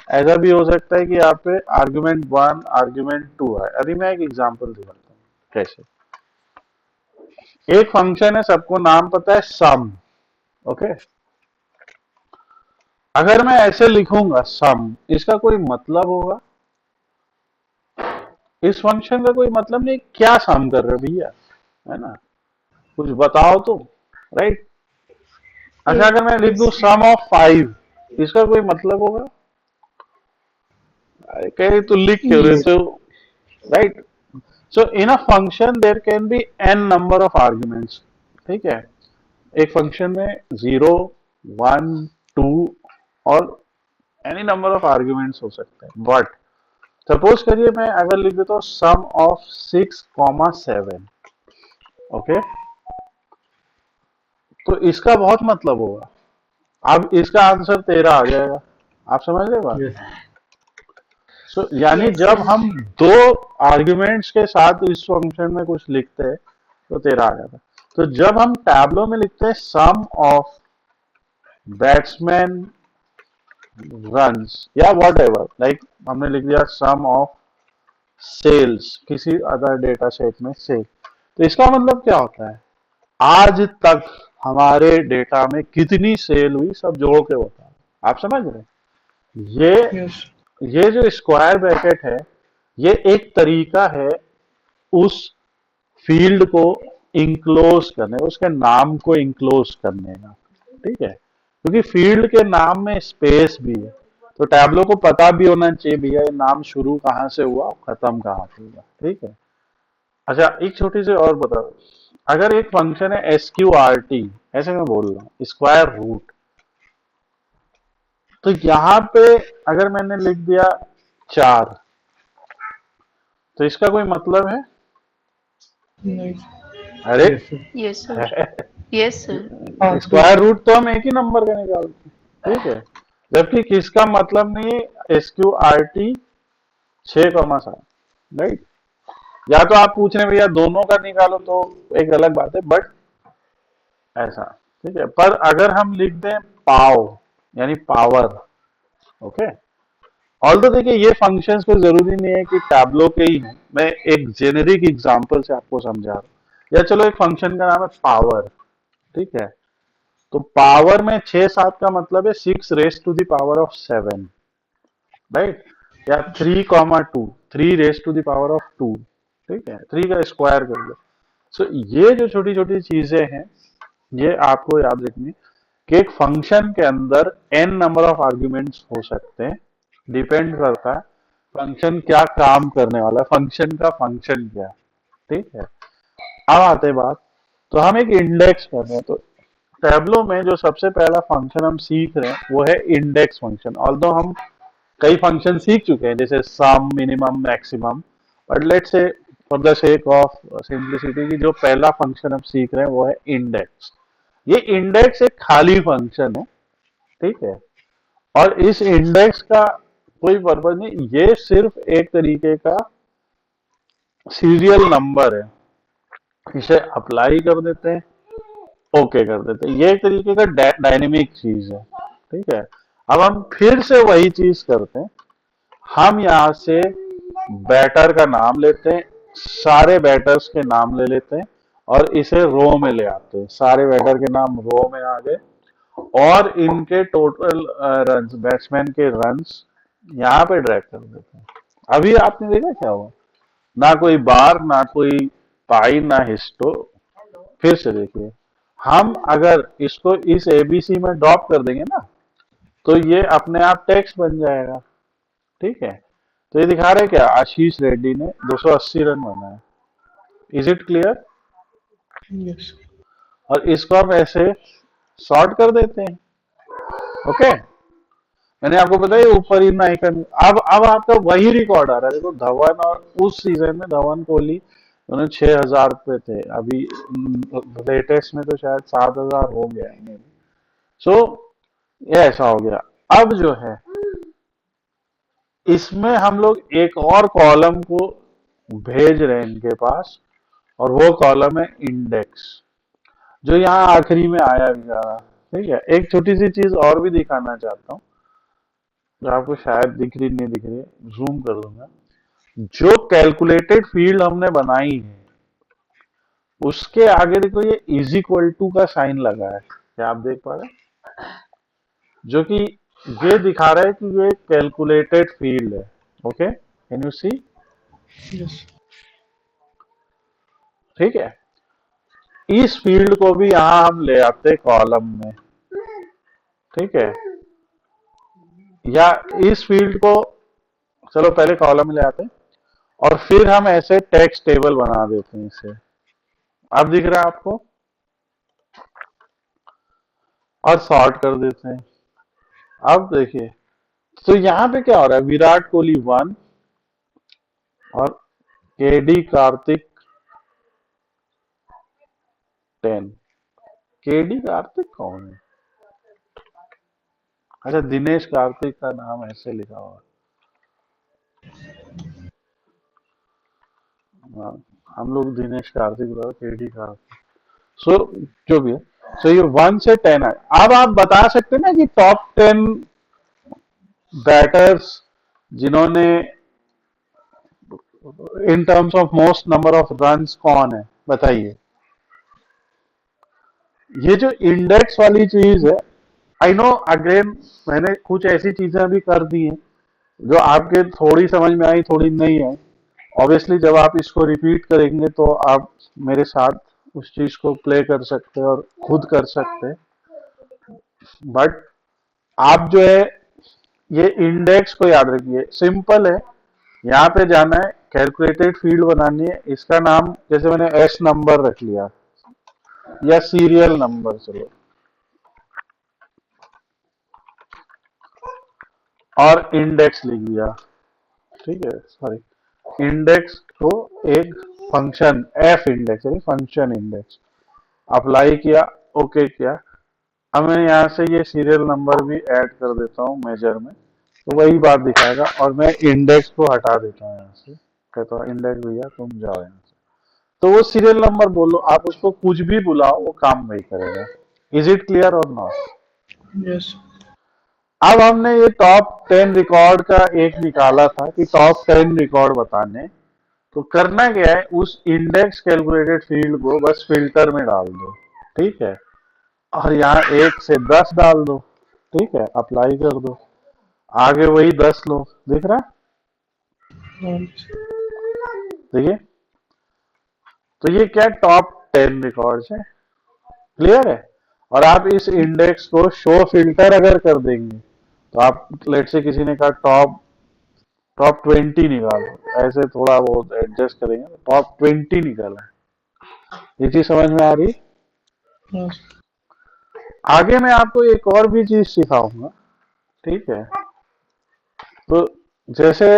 ऐसा भी हो सकता है कि यहाँ पे आर्ग्यूमेंट 1 आर्ग्यूमेंट 2 आए। अभी मैं एक एग्जांपल दिखाता हूँ कैसे। एक फंक्शन है, सबको नाम पता है सम। ओके, अगर मैं ऐसे लिखूंगा सम, इसका कोई मतलब होगा? इस फंक्शन का कोई मतलब नहीं, क्या सम कर रहे हो भैया, है ना? कुछ बताओ तो, राइट? अच्छा, अगर मैं लिख दूं सम ऑफ 5, इसका कोई मतलब होगा? अरे कह तो लिख क्यों रहे हो, right? So in a function there can be n number of arguments. ठीक है, एक फंक्शन में 0, 1, 2 और एनी नंबर ऑफ आर्ग्यूमेंट्स हो सकते हैं। बट सपोज करिए मैं अगर लिख देता हूँ सम ऑफ 6,7, ओके, तो इसका बहुत मतलब होगा। अब इसका आंसर 13 आ जाएगा। आप समझ रहे बात? सो यानी Yes, जब sir. हम दो आर्ग्यूमेंट्स के साथ इस फंक्शन में कुछ लिखते हैं तो 13 आ जाता है। तो जब हम टैबलो में लिखते हैं सम ऑफ बैट्समैन रन्स या वॉट एवर, लाइक हमने लिख दिया सम ऑफ सेल्स किसी अदर डेटा सेट में सेल, तो इसका मतलब क्या होता है? आज तक हमारे डेटा में कितनी सेल हुई सब जोड़ के होता है। आप समझ रहे हैं? ये यस ये जो स्क्वायर ब्रैकेट है, ये एक तरीका है उस फील्ड को इंक्लोज करने, उसके नाम को इंक्लोज करने का। ठीक है, क्योंकि फील्ड के नाम में स्पेस भी है, तो टैबलो को पता भी होना चाहिए भैया ये नाम शुरू कहाँ से हुआ खत्म कहाँ से हुआ। ठीक है, अच्छा एक छोटी सी और बताओ, अगर एक फंक्शन है SQRT, ऐसे मैं बोल रहा हूँ स्क्वायर रूट, तो यहाँ पे अगर मैंने लिख दिया 4, तो इसका कोई मतलब है? नहीं अरे Yes, sir. Yes, sir. हाँ स्क्वायर रूट तो हम एक ही नंबर का निकालते हैं, ठीक है, जबकि किसका मतलब नहीं है SQRT 6,7, राइट? या तो आप पूछ रहे हैं भैया दोनों का निकालो तो एक अलग बात है, बट ऐसा, ठीक है। पर अगर हम लिख दें पाव यानी पावर, ओके, ऑल तो देखिए ये फंक्शंस को जरूरी नहीं है कि टैबलो के ही हैं, मैं एक जेनेरिक एग्जांपल से आपको समझा रहा हूँ। या चलो एक फंक्शन का नाम है पावर, ठीक है, तो पावर में 6-7 का मतलब है 6 raise to the power of 7, right? या 3,2, 3 raise to the power of 2, ठीक है, 3 का स्क्वायर कर लो। सो ये जो छोटी छोटी चीजें हैं ये आपको याद रखनी कि एक फंक्शन के अंदर n नंबर ऑफ आर्ग्यूमेंट्स हो सकते हैं, डिपेंड करता है फंक्शन क्या काम करने वाला है, फंक्शन का फंक्शन क्या है। ठीक है, अब आते बात, तो हम एक इंडेक्स कर रहे हैं, तो टैबलो में जो सबसे पहला फंक्शन हम सीख रहे हैं वो है इंडेक्स फंक्शन। ऑल्दो हम कई फंक्शन सीख चुके हैं जैसे sum, minimum, maximum, but let's say for the sake of simplicity की जो पहला फंक्शन हम सीख रहे हैं वो है इंडेक्स। ये इंडेक्स एक खाली फंक्शन है, ठीक है, और इस इंडेक्स का कोई पर्पज नहीं, ये सिर्फ एक तरीके का सीरियल नंबर है। इसे अप्लाई कर देते हैं, ओके कर देते हैं, ये एक तरीके का डायनेमिक चीज है, ठीक है। अब हम फिर से वही चीज करते हैं, हम यहां से बैटर का नाम लेते हैं, सारे बैटर्स के नाम ले लेते हैं और इसे रो में ले आते हैं, सारे बैटर के नाम रो में आ गए और इनके टोटल रन्स, बैट्समैन के रन्स यहाँ पे ड्रैग कर देते हैं। अभी आपने देखा क्या हुआ, ना कोई बार, ना कोई पाई, ना हिस्टो। फिर से देखिए, हम अगर इसको इस एबीसी में ड्रॉप कर देंगे ना तो ये अपने आप टेक्स्ट बन जाएगा, ठीक है। तो ये दिखा रहे क्या, आशीष रेड्डी ने 280 रन बनाए। Is it clear? यस और इसको आप ऐसे सॉर्ट कर देते हैं, ओके। मैंने आपको बताया ऊपर ही आइकन, अब आपका वही रिकॉर्ड आ रहा है। देखो धवन, और उस सीजन में धवन कोहली दोनों 6,000 पे थे, अभी लेटेस्ट में तो शायद 7,000 हो गया है। सो ये ऐसा हो गया। अब जो है इसमें हम लोग एक और कॉलम को भेज रहे हैं इनके पास, और वो कॉलम है इंडेक्स, जो यहाँ आखिरी में आया बेचारा, ठीक है। एक छोटी सी चीज और भी दिखाना चाहता हूँ जो आपको शायद दिख रही नहीं दिख रही, जूम कर दूंगा। जो कैलकुलेटेड फील्ड हमने बनाई है उसके आगे देखो ये इज इक्वल टू का साइन लगा है, क्या आप देख पा रहे हैं? जो कि ये दिखा रहा है कि ये कैलकुलेटेड फील्ड है, okay, can you see? Yes ठीक है। इस फील्ड को भी यहां हम ले आते कॉलम में, ठीक है, या इस फील्ड को चलो पहले कॉलम में ले आते हैं और फिर हम ऐसे टेक्स्ट टेबल बना देते हैं इसे। अब दिख रहा है आपको? और सॉर्ट कर देते हैं। अब देखिए, तो यहां पे क्या हो रहा है, विराट कोहली 1 और केडी कार्तिक 10। केडी कार्तिक कौन है? अच्छा, दिनेश कार्तिक का नाम ऐसे लिखा हुआ है। हाँ, हम लोग दिनेश कार्तिक बोला, केडी कार्तिक। सो जो भी है, सो ये 1 से 10 है। अब आप बता सकते हैं ना कि टॉप 10 बैटर्स जिन्होंने in terms of most number of runs कौन है, बताइए। ये जो इंडेक्स वाली चीज है, आई नो अगेन मैंने कुछ ऐसी चीजें अभी कर दी हैं जो आपके थोड़ी समझ में आई, थोड़ी नहीं आई। ऑब्वियसली जब आप इसको रिपीट करेंगे तो आप मेरे साथ उस चीज को प्ले कर सकते हैं और खुद कर सकते हैं। बट आप जो है ये इंडेक्स को याद रखिए, सिंपल है। यहाँ पे जाना है, कैलकुलेटेड फील्ड बनानी है, इसका नाम जैसे मैंने एस नंबर रख लिया या सीरियल नंबर, चलो, और इंडेक्स लिख दिया, ठीक है। सॉरी, इंडेक्स को एक फंक्शन एफ इंडेक्स यानी फंक्शन इंडेक्स अप्लाई किया, ओके किया। अब मैं यहाँ से ये सीरियल नंबर भी ऐड कर देता हूँ मेजर में, तो वही बात दिखाएगा। और मैं इंडेक्स को हटा देता हूँ यहाँ से, कहता हूँ इंडेक्स भैया तुम जाओ यहाँ से, तो वो सीरियल नंबर बोलो, आप उसको कुछ भी बुलाओ वो काम वही करेगा। इज इट क्लियर और नॉट? यस अब हमने ये टॉप 10 रिकॉर्ड का एक निकाला था कि टॉप 10 रिकॉर्ड बताने, तो करना क्या है, उस इंडेक्स कैलकुलेटेड फील्ड को बस फिल्टर में डाल दो, ठीक है, और यहाँ 1 से 10 डाल दो, ठीक है, अप्लाई कर दो, आगे वही 10 लो, दिख रहा है? देखिए, तो ये क्या टॉप 10 रिकॉर्ड्स है, क्लियर है। और आप इस इंडेक्स को शो फिल्टर अगर कर देंगे तो आप लेट से किसी ने कहा टॉप 20 निकालो, ऐसे थोड़ा बहुत एडजस्ट करेंगे, टॉप 20 निकाला, ये चीज समझ में आ रही? यस आगे मैं आपको एक और भी चीज सिखाऊंगा, ठीक है। तो जैसे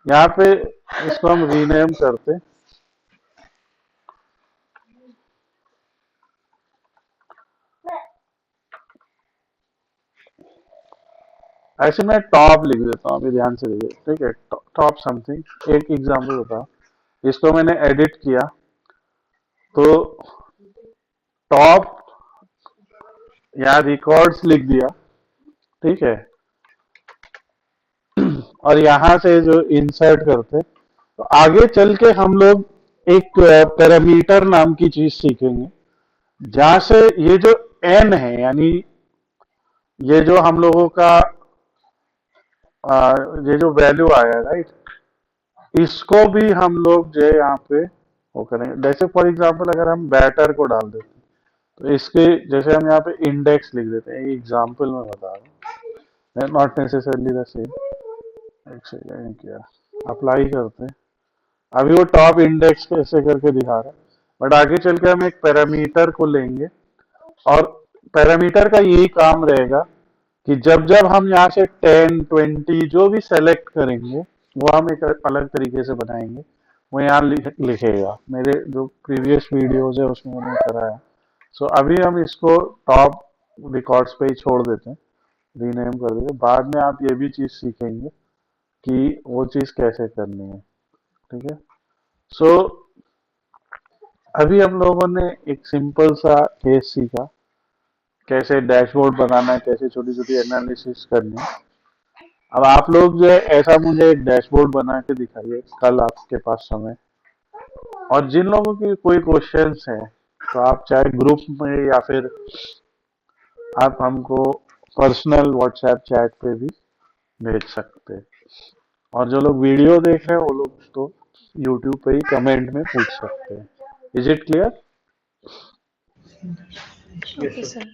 यहाँ पे इसको हम रीनेम करते, ऐसे मैं टॉप लिख देता हूँ, अभी ध्यान से देखिए, ठीक है, टॉप समथिंग। एक एग्जांपल बताओ, इसको मैंने एडिट किया तो टॉप या रिकॉर्ड्स लिख दिया, ठीक है। और यहाँ से जो इंसर्ट करते, तो आगे चल के हम लोग एक पैरामीटर नाम की चीज सीखेंगे, जहां से ये जो एन है, यानी ये जो हम लोगों का ये जो वैल्यू आया, राइट, इसको भी हम लोग जो है यहाँ पे वो करेंगे। जैसे फॉर एग्जांपल अगर हम बैटर को डाल देते हैं, तो इसके जैसे हम यहाँ पे इंडेक्स लिख देते हैं, एग्जांपल में बता रहा हूँ, नॉट नेसेसरली द सेम। एक सेकेंड, क्या अप्लाई करते हैं, अभी वो टॉप इंडेक्स कैसे करके दिखा रहा है, बट आगे चल के हम एक पैरामीटर को लेंगे, और पैरामीटर का यही काम रहेगा कि जब जब हम यहाँ से 10, 20 जो भी सेलेक्ट करेंगे, वो हम एक अलग तरीके से बनाएंगे, वो यहाँ लिखेगा। मेरे जो प्रीवियस वीडियोज है उसमें मैंने कराया। सो अभी हम इसको टॉप रिकॉर्ड्स पे ही छोड़ देते हैं, रीनेम कर देते, बाद में आप ये भी चीज सीखेंगे कि वो चीज कैसे करनी है, ठीक है। सो अभी हम लोगों ने एक सिंपल सा केस सीखा, कैसे डैशबोर्ड बनाना है, कैसे छोटी छोटी एनालिसिस करनी है। अब आप लोग जो है ऐसा मुझे एक डैशबोर्ड बना के दिखाइए कल आपके पास समय, और जिन लोगों की कोई क्वेश्चंस हैं तो आप चाहे ग्रुप में या फिर आप हमको पर्सनल व्हाट्सएप चैट पे भी भेज सकते हैं, और जो लोग वीडियो देख रहे हैं वो लोग तो यूट्यूब पे ही कमेंट में पूछ सकते हैं। Is it clear? Yes, Okay, sir. sir.